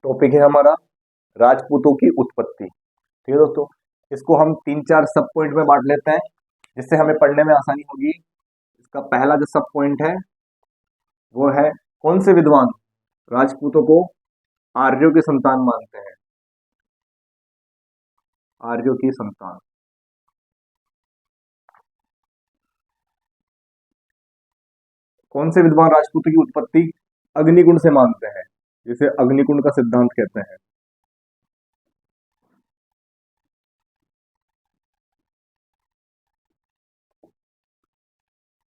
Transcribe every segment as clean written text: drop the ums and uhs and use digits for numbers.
Topic है हमारा राजपूतों की उत्पत्ति। ठीक है दोस्तों, इसको हम तीन चार सब पॉइंट में बांट लेते हैं जिससे हमें पढ़ने में आसानी होगी। इसका पहला जो सब पॉइंट है वो है, कौन से विद्वान राजपूतों को आर्यों की संतान मानते हैं? आर्यों की संतान। कौन से विद्वान राजपूतों की उत्पत्ति अग्निकुंड से मानते हैं, जिसे अग्निकुंड का सिद्धांत कहते हैं?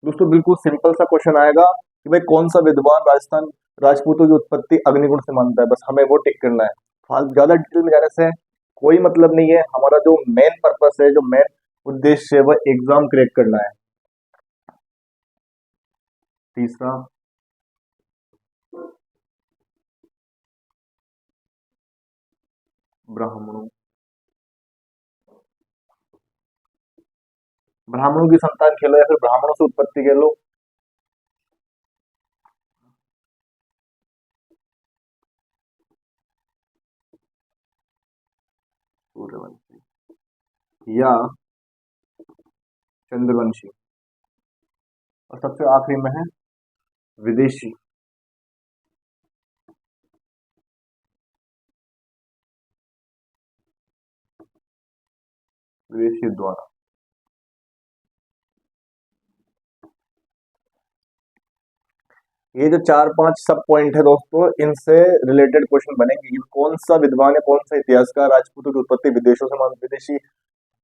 दोस्तों बिल्कुल सिंपल सा क्वेश्चन आएगा कि भाई कौन सा विद्वान राजस्थान राजपूतों की उत्पत्ति अग्निकुंड से मानता है, बस हमें वो टिक करना है। ज्यादा डिटेल में जाने से कोई मतलब नहीं है। हमारा जो मेन पर्पस है, जो मेन उद्देश्य है, वह एग्जाम क्रैक करना है। तीसरा, ब्राह्मणों ब्राह्मणों की संतान खेलो या फिर ब्राह्मणों से उत्पत्ति खेलो। सूर्यवंशी या चंद्रवंशी, और सबसे आखिरी में है विदेशी। विदेशी द्वारा। ये जो चार पांच सब पॉइंट है दोस्तों, इनसे रिलेटेड क्वेश्चन बनेंगे कि कौन सा विद्वान है, कौन सा इतिहासकार राजपूतों की उत्पत्ति विदेशों से विदेशी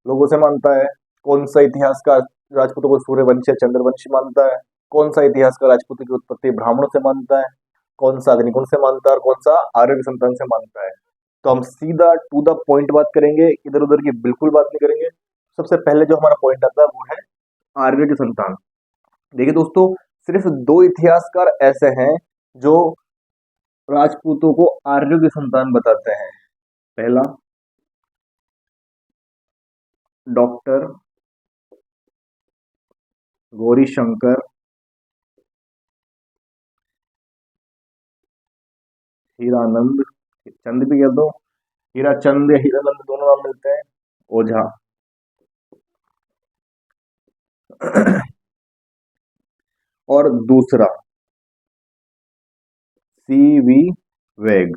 लोगों से मानता है, कौन सा इतिहासकार राजपूतों को सूर्यवंशी या चंद्रवंशी मानता है, कौन सा इतिहासकार राजपूतों की उत्पत्ति ब्राह्मणों से मानता है, कौन सा अग्निकुंड से मानता है, और कौन सा आर्य की संतान से मानता है। तो हम सीधा टू द पॉइंट बात करेंगे, इधर उधर की बिल्कुल बात नहीं करेंगे। सबसे पहले जो हमारा पॉइंट आता है वो है आर्य की संतान। देखिए दोस्तों, सिर्फ दो इतिहासकार ऐसे हैं जो राजपूतों को आर्यों की संतान बताते हैं। पहला, डॉक्टर गौरी शंकर हीरानंद, चंद भी कह दो, हीरा चंद या हीरानंद दोनों नाम मिलते हैं, ओझा। और दूसरा, सीवी वेग।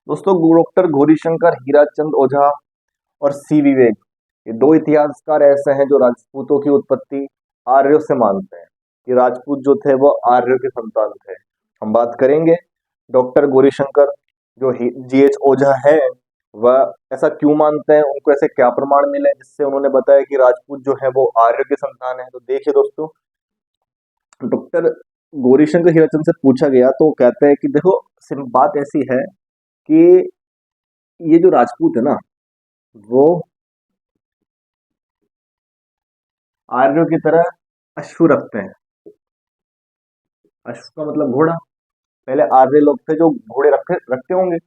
दोस्तों डॉक्टर गौरीशंकर हीराचंद ओझा और सी विवेक, ये दो इतिहासकार ऐसे हैं जो राजपूतों की उत्पत्ति आर्यों से मानते हैं कि राजपूत जो थे वो आर्यों के संतान थे। हम बात करेंगे डॉक्टर गौरीशंकर जो जीएच ओझा है, वह ऐसा क्यों मानते हैं, उनको ऐसे क्या प्रमाण मिले जिससे उन्होंने बताया कि राजपूत जो है वो आर्यों के संतान है। तो देखिए दोस्तों, डॉक्टर गौरीशंकर हीराचंद से पूछा गया तो वो कहते हैं कि देखो, सिर्फ बात ऐसी है कि ये जो राजपूत है ना, वो आर्यों की तरह अश्व रखते हैं। अश्व का मतलब घोड़ा। पहले आर्य लोग थे जो घोड़े रखते रखते होंगे।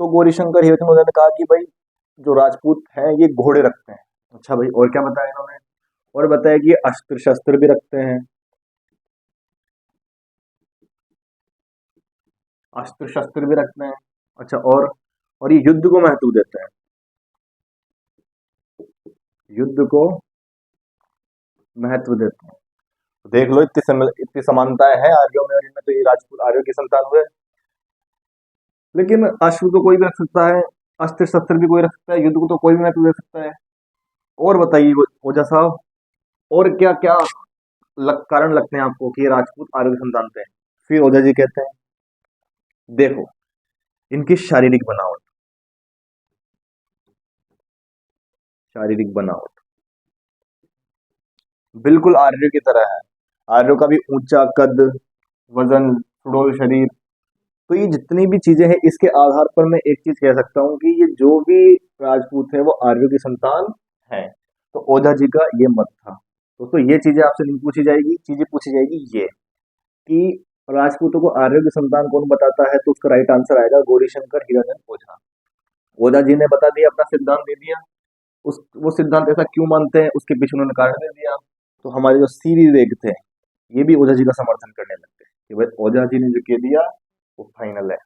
तो गौरीशंकर हीराचंद ने कहा कि भाई जो राजपूत हैं ये घोड़े रखते हैं। अच्छा भाई, और क्या बताया इन्होंने? और बताया कि अस्त्र शस्त्र भी रखते हैं। अस्त्र शस्त्र भी रखते हैं। अच्छा, और ये युद्ध को महत्व देते हैं। युद्ध को महत्व देते हैं। तो देख लो, इतनी समानताएं हैं आर्यों में और इनमें, तो ये राजपूत आर्यों की संतान हुए। लेकिन अश्व तो कोई भी रख सकता है, अस्त्र शस्त्र भी कोई रख सकता है, युद्ध को तो कोई भी महत्व दे सकता है। और बताइए ओझा साहब, और क्या क्या कारण लगते हैं आपको कि ये राजपूत आर्य की संतान थे? फिर ओझा जी कहते हैं, देखो, इनकी शारीरिक बनावट, शारीरिक बनावट बिल्कुल आर्यों की तरह है। आर्यों का भी ऊंचा कद, वजन, सुडौल शरीर। तो ये जितनी भी चीजें हैं, इसके आधार पर मैं एक चीज कह सकता हूँ कि ये जो भी राजपूत है वो आर्यों की संतान है। तो ओझा जी का ये मत था। दोस्तों ये चीजें आपसे नहीं पूछी जाएगी, चीजें पूछी जाएगी ये कि राजपूतों को आर्यों की संतान कौन बताता है, तो उसका राइट आंसर आएगा गौरीशंकर हीराचंद ओझा। ओझा जी ने बता दिया, अपना सिद्धांत दे दिया। उस वो सिद्धांत ऐसा क्यों मानते हैं उसके पीछे उन्होंने कारण दे दिया। तो हमारे जो सी विवेक थे, ये भी ओझा जी का समर्थन करने लग गए कि भाई ओझा जी ने जो कह दिया वो फाइनल है।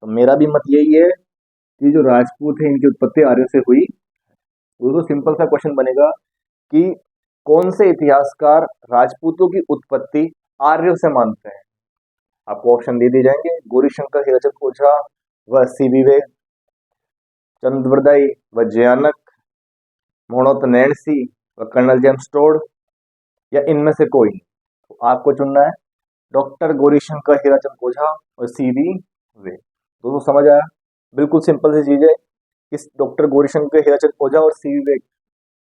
तो मेरा भी मत यही है कि जो राजपूत है इनकी उत्पत्ति आर्य से हुई। वो तो सिंपल सा क्वेश्चन बनेगा कि कौन से इतिहासकार राजपूतों की उत्पत्ति आर्यों से मानते हैं। आपको ऑप्शन दे दिए जाएंगे, गौरीशंकर, हीराचंद ओझा, व सी विवेक, चंद्रवरदाई व जयानक, मोहम्मद नैणसी व कर्नल जेम्स टोड, या इनमें से कोई। तो आपको चुनना है डॉक्टर गौरीशंकर, हीराचंद ओझा और सी वी वे। दोस्तों समझ आया? बिल्कुल सिंपल सी चीज है। इस डॉक्टर गौरीशंकर, हीराचंद ओझा और सी वी वे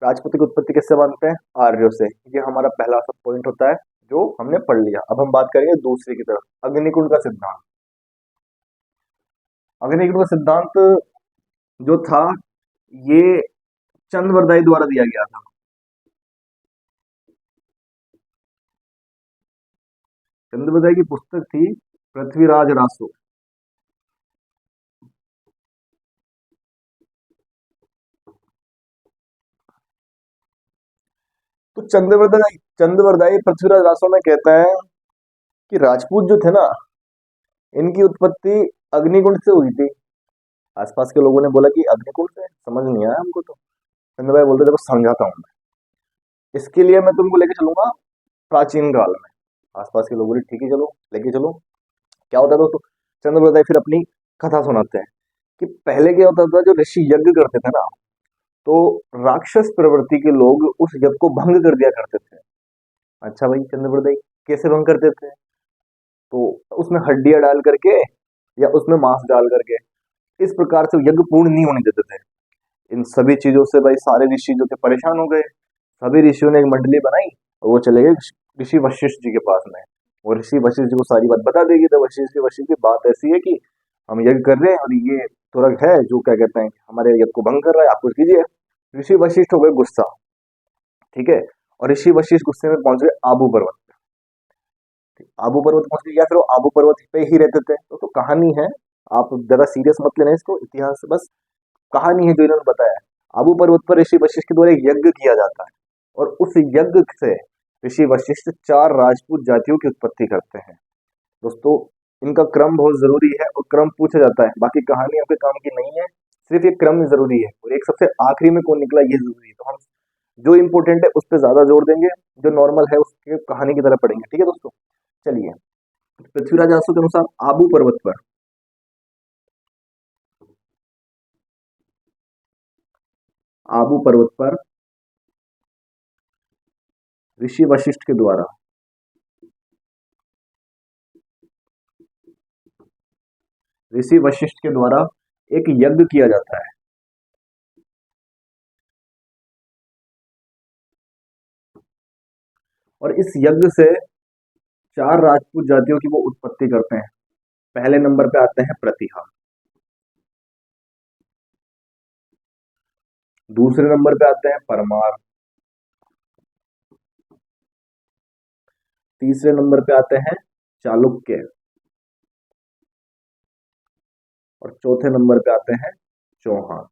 राजपूती की उत्पत्ति किससे मानते हैं? आर्यों से। ये हमारा पहला सब पॉइंट होता है जो हमने पढ़ लिया। अब हम बात करेंगे दूसरी की तरफ, अग्निकुंड का सिद्धांत। अग्निकुंड का सिद्धांत जो था ये चंद्रवरदाई द्वारा दिया गया था। चंद्रवरदाई की पुस्तक थी पृथ्वीराज रासो। तो चंद्रवरदाई पृथ्वीराज रासो में कहता है कि राजपूत जो थे ना, इनकी उत्पत्ति अग्निकुंड से हुई थी। आसपास के लोगों ने बोला कि अग्निकुंड से, समझ नहीं आया हमको। तो चंद्रभाई बोलते देखो समझाता हूँ मैं। इसके लिए मैं तुमको लेके चलूंगा प्राचीन काल में। आसपास के लोग बोले ठीक है चलो, लेके चलो। क्या होता है दोस्तों, चंद्रवरदाई फिर अपनी कथा सुनाते हैं कि पहले क्या होता था, जो ऋषि यज्ञ करते थे ना, तो राक्षस प्रवृत्ति के लोग उस यज्ञ को भंग कर दिया करते थे। अच्छा भाई चंद्रवरदाई कैसे भंग करते थे? तो उसमें हड्डियां डाल करके या उसमें मांस डाल करके, इस प्रकार से यज्ञ पूर्ण नहीं होने देते थे। इन सभी चीजों से भाई सारे ऋषि जो थे परेशान हो गए। सभी ऋषियों ने एक मंडली बनाई और वो चले गए ऋषि वशिष्ठ जी के पास में। और ऋषि वशिष्ठ जी को सारी बात बता देगी। तो वशिष्ठ की बात ऐसी है कि हम यज्ञ कर रहे हैं और ये तुरग है जो क्या कहते हैं हमारे यज्ञ को भंग कर रहा है, आप कुछ कीजिए। ऋषि वशिष्ठ हो गए गुस्सा, ठीक है। और ऋषि वशिष्ठ गुस्से में पहुंच गए आबू पर्वत पे। आबू पर्वत पहुंच गए, या फिर वो आबू पर्वत पे ही रहते थे। तो कहानी है, आप ज्यादा सीरियस मत लेना इसको, इतिहास से बस कहानी है जो इन्होंने बताया। आबू पर्वत पर ऋषि वशिष्ठ के द्वारा एक यज्ञ किया जाता है और उस यज्ञ से ऋषि वशिष्ठ 4 राजपूत जातियों की उत्पत्ति करते हैं। दोस्तों इनका क्रम बहुत जरूरी है और क्रम पूछा जाता है, बाकी कहानी आपके काम की नहीं है। सिर्फ ये क्रम जरूरी है और एक सबसे आखिरी में कौन निकला ये जरूरी है। तो हम जो इंपॉर्टेंट है उस पर ज्यादा जोर देंगे, जो नॉर्मल है उसके कहानी की तरह पढ़ेंगे। ठीक है दोस्तों, चलिए। पृथ्वीराज आसु के अनुसार आबू पर्वत पर ऋषि वशिष्ठ के द्वारा एक यज्ञ किया जाता है। और इस यज्ञ से 4 राजपूत जातियों की वो उत्पत्ति करते हैं। पहले नंबर पे आते हैं प्रतिहा, दूसरे नंबर पे आते हैं परमार, तीसरे नंबर पे आते हैं चालुक्य और चौथे नंबर पे आते हैं चौहान।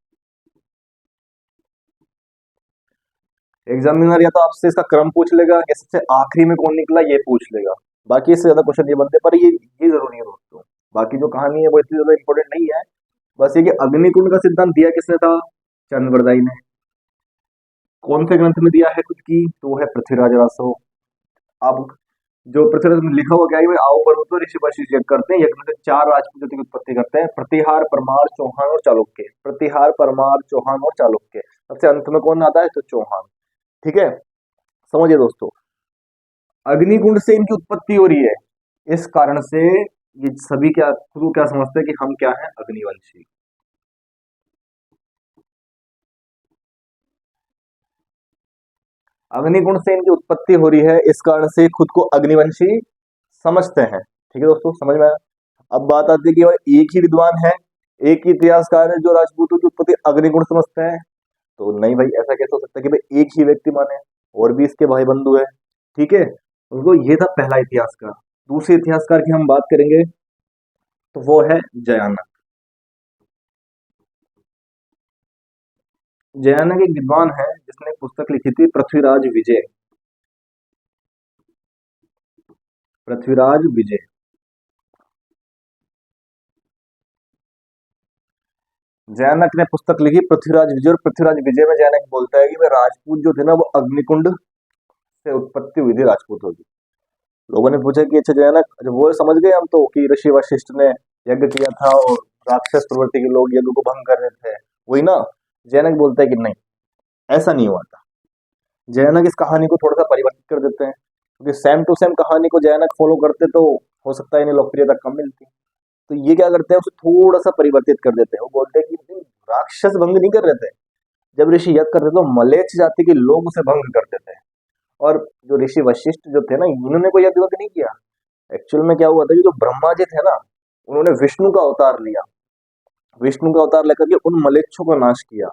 एग्जामिनर या तो आपसे इसका क्रम पूछ लेगा या सबसे आखिरी में कौन निकला ये पूछ लेगा। बाकी इससे ज्यादा क्वेश्चन नहीं बनते, पर ये जरूरी है दोस्तों। बाकी जो कहानी है वो इतनी ज्यादा इंपॉर्टेंट नहीं है। बस ये कि अग्निकुंड का सिद्धांत दिया किसने था? चंद्रवरदाई ने। कौन से ग्रंथ में दिया है खुद की? तो वो है पृथ्वीराज रासो। अब जो पृथ्वीराज में लिखा हुआ क्या है, आओ पर्वत पर ऋषि वशिष्ठ यज्ञ करते हैं, यज्ञ में से 4 राजपूतों की उत्पत्ति करते हैं, प्रतिहार, परमार, चौहान और चालुक्य। प्रतिहार, परमार, चौहान और चालुक्य। सबसे अंत में कौन आता है? तो चौहान। ठीक है, समझिए दोस्तों। अग्निकुंड से इनकी उत्पत्ति हो रही है, इस कारण से ये सभी क्या खुद को क्या समझते हैं कि हम क्या है? अग्निवंशी। अग्निकुंड से इनकी उत्पत्ति हो रही है, इस कारण से खुद को अग्निवंशी समझते हैं। ठीक है दोस्तों, समझ में आया? अब बात आती है कि भाई एक ही विद्वान है, एक ही इतिहासकार है जो राजपूतों की उत्पत्ति अग्निकुंड समझते हैं। तो नहीं भाई, ऐसा कैसे हो सकता है कि भाई एक ही व्यक्ति माने? और भी इसके भाई बंधु है। ठीक है, उनको ये था पहला इतिहासकार। दूसरे इतिहासकार की हम बात करेंगे तो वो है जयानक। जयानक एक विद्वान है जिसने एक पुस्तक लिखी थी पृथ्वीराज विजय। पृथ्वीराज विजय। जैनक ने पुस्तक लिखी पृथ्वीराज विजय, और पृथ्वीराज विजय में जैनक बोलता है कि वे राजपूत जो थे ना वो अग्निकुंड से उत्पत्ति हुई थी राजपूतों की। लोगों ने पूछा कि अच्छा जैनक, जब वो समझ गए हम तो कि ऋषि वशिष्ठ ने यज्ञ किया था और राक्षस प्रवृत्ति के लोग यज्ञ को भंग कर रहे थे, वही ना। जैनक बोलता है कि नहीं, ऐसा नहीं हुआ था। जैनक इस कहानी को थोड़ा सा परिवर्तित कर देते हैं, क्योंकि सेम टू सेम कहानी को जैनक फॉलो करते तो हो सकता है इन्हें लोकप्रियता कम मिलती। तो ये क्या करते हैं, उसे थोड़ा सा परिवर्तित कर देते हैं। वो बोलते हैं कि नहीं, राक्षस भंग नहीं कर रहे थे। जब ऋषि यज्ञ करते थे तो मलेच्छ जाति के लोग उसे भंग करते थे। और जो ऋषि वशिष्ठ जो थे ना, इन्होंने कोई यज्ञ नहीं किया। एक्चुअल में क्या हुआ था कि जो ब्रह्मा जी थे ना, उन्होंने विष्णु का अवतार लिया। विष्णु का अवतार लेकर के उन मलेच्छों का नाश किया,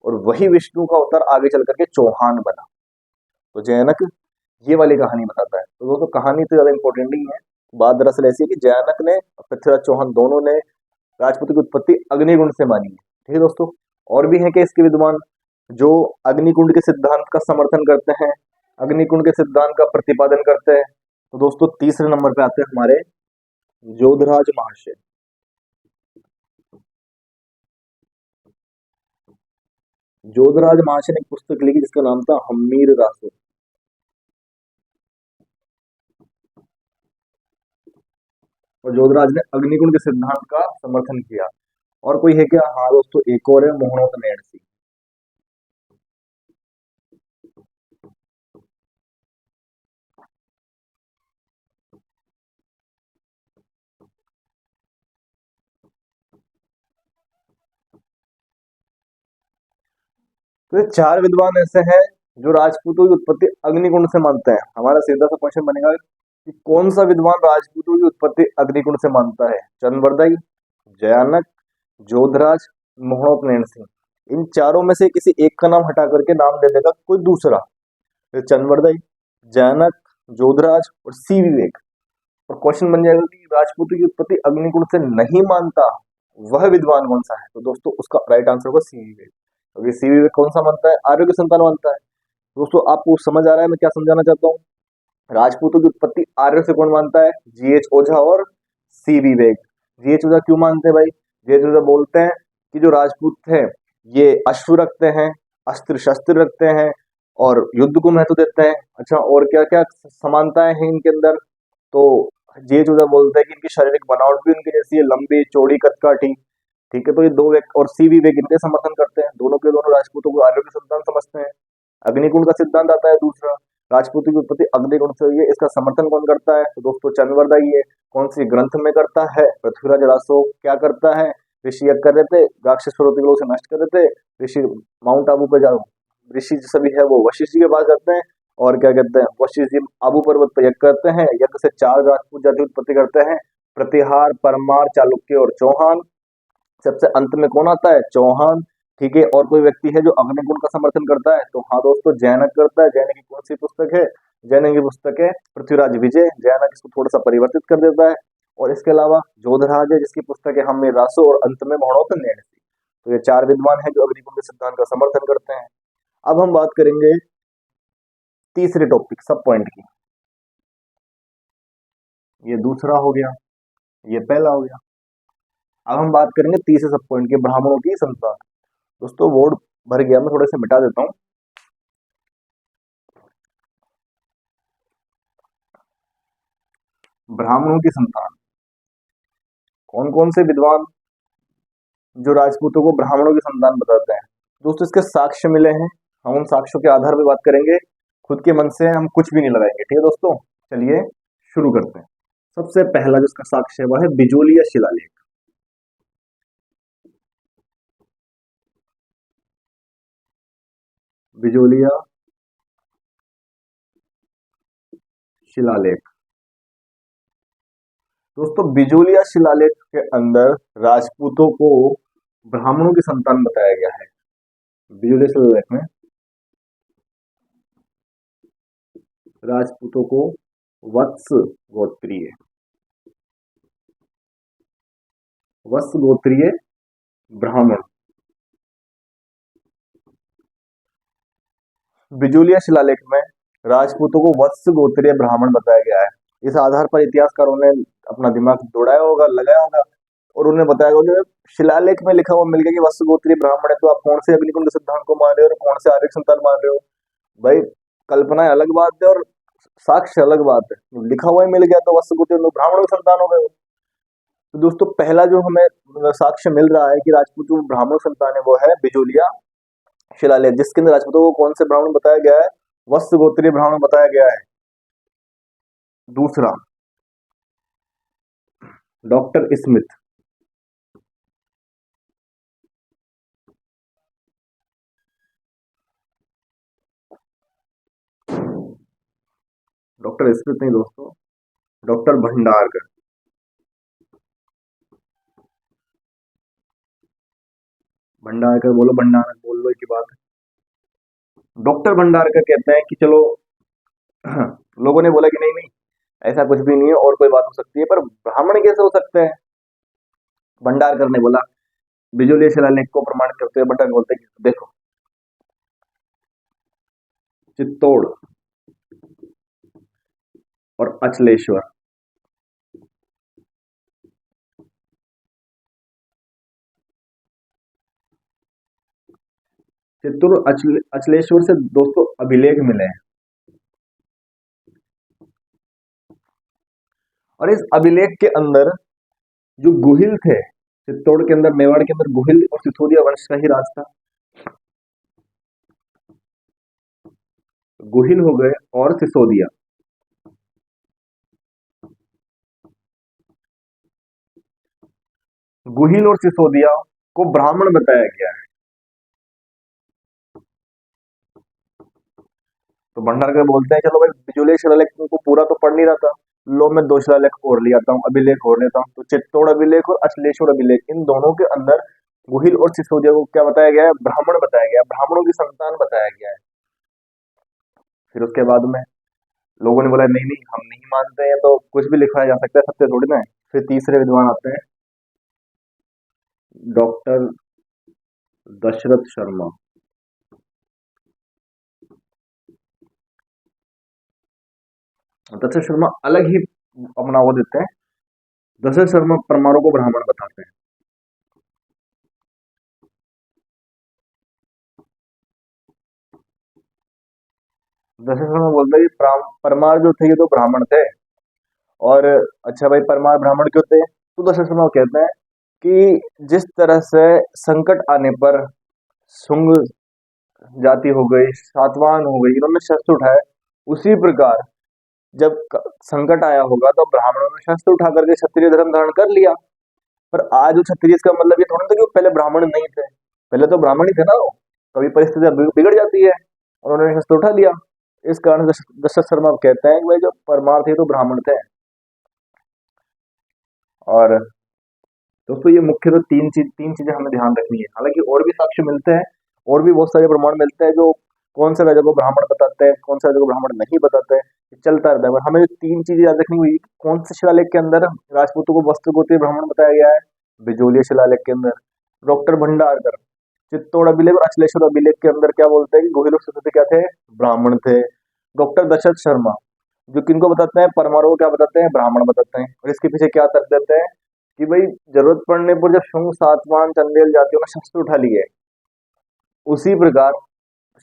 और वही विष्णु का अवतार आगे चल करके चौहान बना। तो जैनक ये वाली कहानी बताता है। तो दोस्तों कहानी तो ज्यादा इंपॉर्टेंट नहीं है। बात दरअसल ऐसी है कि जैनक ने और पृथ्वीराज चौहान दोनों ने राजपूत की उत्पत्ति अग्निकुंड से मानी है। ठीक है दोस्तों। और भी हैं कि इसके विद्वान जो अग्निकुंड के सिद्धांत का समर्थन करते हैं, अग्निकुंड के सिद्धांत का प्रतिपादन करते हैं। तो दोस्तों तीसरे नंबर पे आते हैं हमारे जोधराज महाशय। जोधराज महाशय ने एक पुस्तक लिखी जिसका नाम था हम्मीर रासो। और जोधराज ने अग्निकुंड के सिद्धांत का समर्थन किया। और कोई है क्या? हाँ दोस्तों, एक और है, मोहनोत नैणसी। तो ये चार विद्वान ऐसे हैं जो राजपूतों की उत्पत्ति अग्निकुंड से मानते हैं। हमारा सीधा सा क्वेश्चन बनेगा कि कौन सा विद्वान राजपूतों की उत्पत्ति अग्निकुंड से मानता है? चंद्रवरदाई, जयानक, जोधराज, मोहनोत नैणसी। इन चारों में से किसी एक का नाम हटा करके नाम दे देगा कोई दूसरा। तो चंद्रवरदाई, जयानक, जोधराज और सी विवेक। और क्वेश्चन बन जाएगा कि राजपूतों की उत्पत्ति अग्निकुंड से नहीं मानता वह विद्वान कौन सा है? तो दोस्तों उसका राइट आंसर होगा सी विवेक। क्योंकि सी विवेक कौन सा मानता है? आर्यों की संतान मानता है। दोस्तों आपको समझ आ रहा है मैं क्या समझाना चाहता हूँ? राजपूतों की उत्पत्ति आर्य से कौन मानता है? जीएच ओझा और सी विवेक। जीएच ओझा क्यों मानते हैं भाई? जीएच ओझा बोलते हैं कि जो राजपूत थे ये अश्व रखते हैं, अस्त्र शस्त्र रखते हैं और युद्ध को महत्व देते हैं। अच्छा, और क्या क्या समानताएं हैं इनके अंदर? तो जीएच ओझा बोलते हैं कि इनकी शारीरिक बनावट भी उनकी जैसी है, लंबी चौड़ी कदकाठी। ठीक है, तो ये दो व्यक्ति और सी विवेक इनके समर्थन करते हैं। दोनों के दोनों राजपूतों को आर्यों की संतान समझते हैं। अग्निकुंड का सिद्धांत आता है दूसरा, राजपूती की उत्पत्ति अग्निकुंड से हुई है। इसका समर्थन कौन करता है? तो दोस्तों चंद्रवरदा ही है। कौन सी ग्रंथ में करता है? पृथ्वीराज रासो। क्या करता है? ऋषि यज्ञ कर रहे थे, राक्षस प्रवृत्ति के लोग उसे नष्ट कर रहे थे। ऋषि माउंट आबू पे जाओ, ऋषि सभी है वो वशिष्ठ जी के पास जाते हैं, और क्या कहते हैं, वशिष्ठ जी आबू पर्वत पर यज्ञ करते हैं। यज्ञ से चार राजपूत जाति उत्पत्ति करते हैं, प्रतिहार, परमार, चालुक्य और चौहान। सबसे अंत में कौन आता है? चौहान। ठीक है, और कोई व्यक्ति है जो अग्निकुंड का समर्थन करता है? तो हाँ दोस्तों, जैनक करता है। जैनक की कौन सी पुस्तक है? जैनक की पुस्तक है पृथ्वीराज विजय। जैनक इसको थोड़ा सा परिवर्तित कर देता है। और इसके अलावा जोधराज है जिसकी पुस्तक है हम में रासो, और अंत में मोहनोत नैणसी। तो ये चार विद्वान हैं जो अग्निकुंड के सिद्धांत का समर्थन करते हैं। अब हम बात करेंगे तीसरे टॉपिक सब पॉइंट की। ये दूसरा हो गया, ये पहला हो गया। अब हम बात करेंगे तीसरे सब पॉइंट की, ब्राह्मणों की संतान। दोस्तों बोर्ड भर गया, मैं थोड़े से मिटा देता हूं। ब्राह्मणों की संतान कौन कौन से विद्वान जो राजपूतों को ब्राह्मणों की संतान बताते हैं? दोस्तों इसके साक्ष्य मिले हैं, हम उन साक्ष्यों के आधार पर बात करेंगे। खुद के मन से हम कुछ भी नहीं लगाएंगे। ठीक है दोस्तों, चलिए शुरू करते हैं। सबसे पहला जिसका साक्ष्य है वह है बिजोलिया शिलालेख। बिजोलिया शिलालेख। दोस्तों बिजोलिया शिलालेख के अंदर राजपूतों को ब्राह्मणों की संतान बताया गया है। बिजोलिया शिलालेख में राजपूतों को वत्स गोत्रीय, वत्स गोत्रीय ब्राह्मण। बिजोलिया शिलालेख में राजपूतों को वत्स गोत्रीय ब्राह्मण बताया गया है। इस आधार पर इतिहासकारों ने अपना दिमाग दौड़ाया होगा, लगाया होगा। और उन्हें बताया गया कि शिलालेख में लिखा हुआ मिल गया कि वत्स गोत्रीय ब्राह्मण है, तो आप कौन से अग्निकुंड सिद्धांत को मान रहे हो और कौन से आर्य संतान मान रहे हो? भाई कल्पना अलग बात है और साक्ष्य अलग बात है। लिखा हुआ ही मिल गया तो वत्स गोत्रीय लोग ब्राह्मणों के संतान हो गए। तो दोस्तों पहला जो हमें साक्ष्य मिल रहा है कि राजपूत जो ब्राह्मण संतान है वो है बिजोलिया शिलालेख, जिसके अंदर राजपूतों को कौन से ब्राह्मण बताया गया है? वत्स गोत्रीय ब्राह्मण बताया गया है। दूसरा, डॉक्टर स्मिथ, डॉक्टर स्मिथ नहीं दोस्तों, डॉक्टर भंडारकर। भंडारकर बोलो, भंडारकर बोल लो, एक ही बात है। डॉक्टर भंडारकर कहते हैं कि चलो लोगों ने बोला कि नहीं नहीं ऐसा कुछ भी नहीं है और कोई बात हो सकती है, पर ब्राह्मण कैसे हो सकते हैं? भंडारकर ने बोला, बिजोलिया शिलालेख को प्रमाणित करते हुए भंडारकर बोलते हैं कि देखो, चित्तौड़ और अचलेश्वर, चित्तौड़ अचलेश्वर से दोस्तों अभिलेख मिले हैं, और इस अभिलेख के अंदर जो गुहिल थे, चित्तौड़ के अंदर, मेवाड़ के अंदर गुहिल और सिसोदिया वंश का ही राज था। गुहिल हो गए और सिसोदिया, गुहिल और सिसोदिया को ब्राह्मण बताया गया है। तो भंडारकर बोलते हैं चलो भाई बिजोलिया शिलालेख को पूरा तो पढ़ नहीं रहा था, लो मैं दो शिलालेख और ले आता हूँ, अभिलेख और लेता हूँ। तो चित्तौड़ अभिलेख और अचलेश्वर अभिलेख, इन दोनों के अंदर गुहिल और सिसोदिया को क्या बताया गया है? ब्राह्मण बताया गया है, ब्राह्मणों की संतान बताया गया है। फिर उसके बाद में लोगों ने बोला नहीं नहीं हम नहीं मानते हैं, तो कुछ भी लिखवाया जा सकता है, सत्य थोड़ी ना है। फिर तीसरे विद्वान आते हैं, डॉक्टर दशरथ शर्मा। दशरथ शर्मा अलग ही अपना वो देते हैं। दशरथ शर्मा परमाणु को ब्राह्मण बताते हैं। दशरथ शर्मा बोलते हैं कि परमार जो थे ये तो ब्राह्मण थे, और अच्छा भाई परमार ब्राह्मण क्यों थे? तो दशरथ शर्मा कहते हैं कि जिस तरह से संकट आने पर शुंग जाति हो गई, सातवाहन हो गई, इन्होंने शस्त्र उठाए, उसी प्रकार जब संकट आया होगा तो ब्राह्मणों ने शस्त्र उठा करके क्षत्रिय धर्म धारण कर लिया। पर आज जो क्षत्रिय, इसका मतलब ये थोड़ा ना था कि वो पहले ब्राह्मण नहीं थे, पहले तो ब्राह्मण ही थे ना वो। कभी परिस्थितियां बिगड़ जाती है और उन्होंने शस्त्र उठा लिया। इस कारण दशरथ शर्मा कहते हैं कि भाई जो परमार थे तो ब्राह्मण थे। और दोस्तों ये मुख्य तो तीन चीजें हमें ध्यान रखनी है। हालांकि और भी साक्ष्य मिलते हैं, और भी बहुत सारे प्रमाण मिलते हैं जो कौन से राजा को ब्राह्मण बताते हैं, कौन से राजा को ब्राह्मण नहीं बताते हैं, ये चलता रहता है। पर हमें जो तीन चीजें याद रखनी हुई, कौन से शिलालेख के अंदर राजपूतों को वस्त्र गोत्रीय ब्राह्मण बताया गया है? बिजोलिया शिलालेख के अंदर। डॉक्टर भंडारकर चित्तौड़ अभिलेख और अचलेश्वर अभिलेख के अंदर क्या बोलते हैं कि गोहिल और सिसोदिया क्या थे? ब्राह्मण थे। डॉक्टर दशरथ शर्मा जो किनको बताते हैं? परमाणु को क्या बताते हैं? ब्राह्मण बताते हैं। और इसके पीछे क्या तर्क देते हैं कि भाई जरूरत पड़ने पर जब शुंग, सातवाहन, चंदेल जातियों ने शस्त्र उठा लिए, उसी प्रकार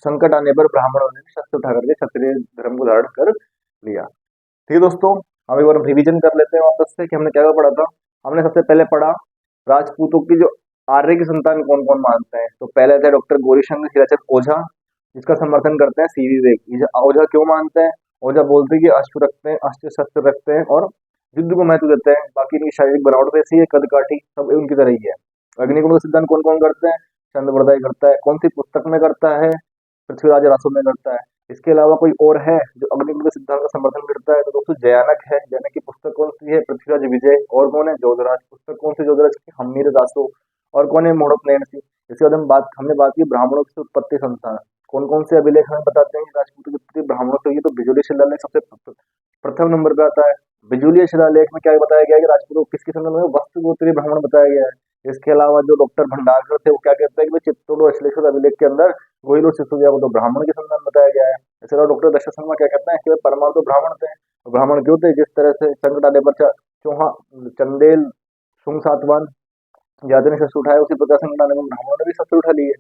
संकट आने पर ब्राह्मणों ने शस्त्र उठा करके क्षत्रिय धर्म को धारण कर लिया। ठीक है दोस्तों, हम एक बार रिवीजन कर लेते हैं वापस से कि हमने क्या क्या पढ़ा था। हमने सबसे पहले पढ़ा राजपूतों की जो आर्य की संतान कौन कौन मानते हैं। तो पहले थे डॉक्टर गौरीशंकर हिराचंद ओझा, जिसका समर्थन करते हैं सीवी विवेक। ये ओझा क्यों मानते हैं? ओझा बोलते हैं कि अस्त्र रखते हैं, अस्त्र शस्त्र रखते हैं और युद्ध को महत्व देते हैं। बाकी इनकी शारीरिक बनावट वैसी है, कद काठी सब उनकी तरह ही है। अग्निकुंड का सिद्धांत कौन कौन करते हैं? चंद्रबरदाई करता है। कौन सी पुस्तक में करता है? पृथ्वीराज रासो में करता है। इसके अलावा कोई और है जो अग्निकुंड के सिद्धांत का समर्थन करता है? तो दोस्तों जयानक है। जयानक की पुस्तक कौन सी है? पृथ्वीराज विजय। और कौन है? जोधराज। पुस्तक कौन सी? जोधराज की हम्मीर दासो। और कौन है? मोड़क नयन सिंह। इसके बाद हमने बात की ब्राह्मणों की उत्पत्ति संस्थान। कौन कौन से अभिलेख हमें बताते हैं कि राजपूतों की उत्पत्ति ब्राह्मणों से हुई? तो बिजोलिया शिलालेख सबसे प्रथम नंबर पे आता है। बिजोलिया शिलालेख में क्या बताया गया है कि राजपूतों को किसके संबंध में? वस्त्र गोत्रीय ब्राह्मण बताया गया है। इसके अलावा जो डॉक्टर भंडारकर थे वो क्या कहते हैं कि भाई चित्तौड़ और अश्लेषर अभिलेख के अंदर गोहिल और सिसोदिया को तो ब्राह्मण के संतान बताया गया है। इसके अलावा डॉक्टर दशरथ शर्मा क्या कहते हैं कि भाई परमार तो ब्राह्मण थे। तो ब्राह्मण क्यों थे? जिस तरह से संकट आने पर चौहा, चंदेल, शुंग, सातवाहन जाति ने शस्त्र उठाया, उसी प्रकार से ब्राह्मणों ने भी शस्त्र उठा लिए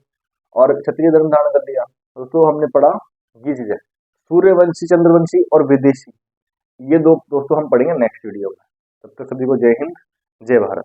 और क्षत्रिय धर्म धारण कर लिया। दोस्तों हमने पढ़ा ये चीजें, सूर्यवंशी, चंद्रवंशी और विदेशी, ये दो दोस्तों हम पढ़ेंगे नेक्स्ट वीडियो में। तब तक सभी को जय हिंद, जय भारत।